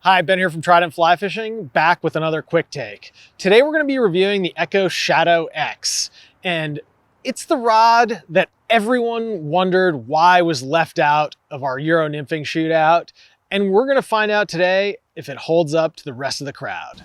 Hi, Ben here from Trident Fly Fishing, back with another quick take. Today we're going to be reviewing the Echo Shadow X, and it's the rod that everyone wondered why was left out of our Euro Nymphing shootout, and we're going to find out today if it holds up to the rest of the crowd.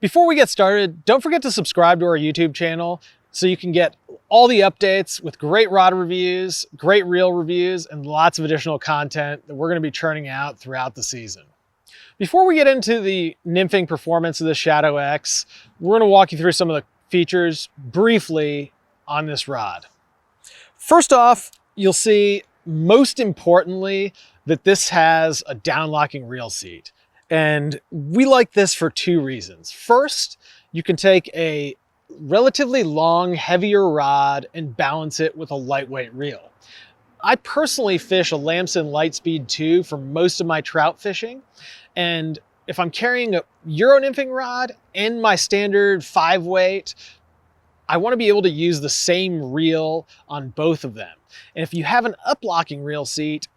Before we get started, don't forget to subscribe to our YouTube channel so you can get all the updates with great rod reviews, great reel reviews, and lots of additional content that we're going to be churning out throughout the season. Before we get into the nymphing performance of the Shadow X, we're going to walk you through some of the features briefly on this rod. First off, you'll see, most importantly, that this has a down-locking reel seat. And we like this for two reasons. First, you can take a relatively long, heavier rod and balance it with a lightweight reel. I personally fish a Lamson Lightspeed 2 for most of my trout fishing. And if I'm carrying a Euro Nymphing rod and my standard 5-weight, I want to be able to use the same reel on both of them. And if you have an up-locking reel seat,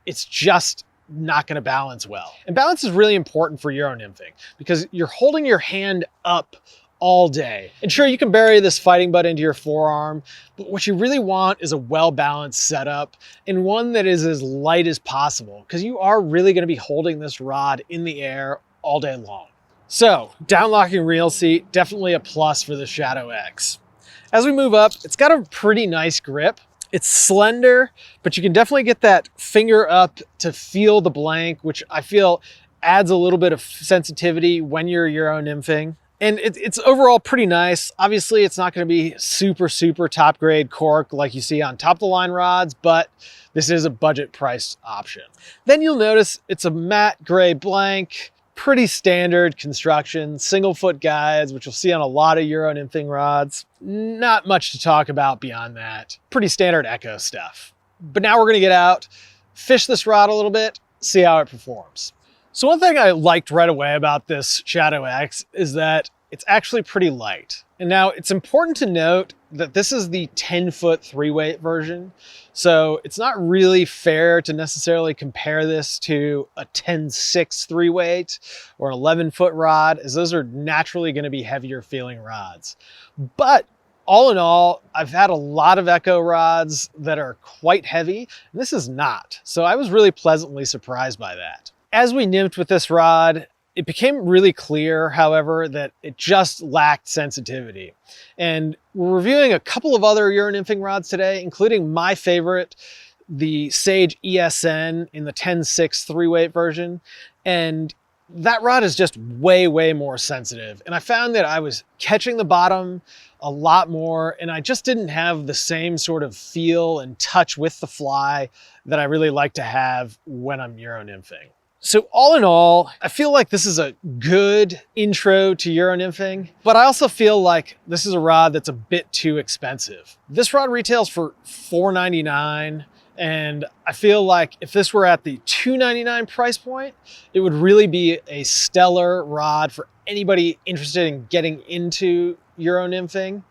it's just not going to balance well. And balance is really important for Euro Nymphing because you're holding your hand up all day. And sure, you can bury this fighting butt into your forearm, but what you really want is a well-balanced setup and one that is as light as possible because you are really going to be holding this rod in the air all day long. So, down-locking reel seat, definitely a plus for the Shadow X. As we move up, it's got a pretty nice grip. It's slender, but you can definitely get that finger up to feel the blank, which I feel adds a little bit of sensitivity when you're Euro Nymphing. And it's overall pretty nice. Obviously, it's not going to be super top grade cork like you see on top of the line rods, but this is a budget priced option. Then you'll notice it's a matte gray blank, pretty standard construction, single foot guides, which you'll see on a lot of Euro Nymphing rods. Not much to talk about beyond that. Pretty standard Echo stuff. But now we're gonna get out, fish this rod a little bit, see how it performs. So one thing I liked right away about this Shadow X is that it's actually pretty light. And now it's important to note that this is the 10-foot 3-weight version. So it's not really fair to necessarily compare this to a 10-6 3-weight or an 11-foot rod, as those are naturally going to be heavier feeling rods. But all in all, I've had a lot of Echo rods that are quite heavy, and this is not. So I was really pleasantly surprised by that. As we nymphed with this rod, it became really clear, however, that it just lacked sensitivity. And we're reviewing a couple of other Euro Nymphing rods today, including my favorite, the Sage ESN in the 10-6 3-weight version. And that rod is just way more sensitive. And I found that I was catching the bottom a lot more, and I just didn't have the same sort of feel and touch with the fly that I really like to have when I'm Euro Nymphing. So all in all, I feel like this is a good intro to Euro Nymphing, but I also feel like this is a rod that's a bit too expensive. This rod retails for $4.99, and I feel like if this were at the $2.99 price point, it would really be a stellar rod for anybody interested in getting into Euro Nymphing.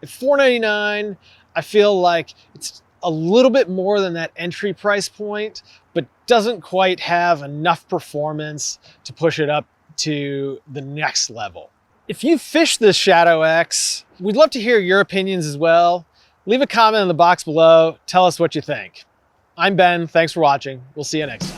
At $4.99, I feel like it's a little bit more than that entry price point, but doesn't quite have enough performance to push it up to the next level. If you fish this Shadow X, we'd love to hear your opinions as well. Leave a comment in the box below. Tell us what you think. I'm Ben. Thanks for watching. We'll see you next time.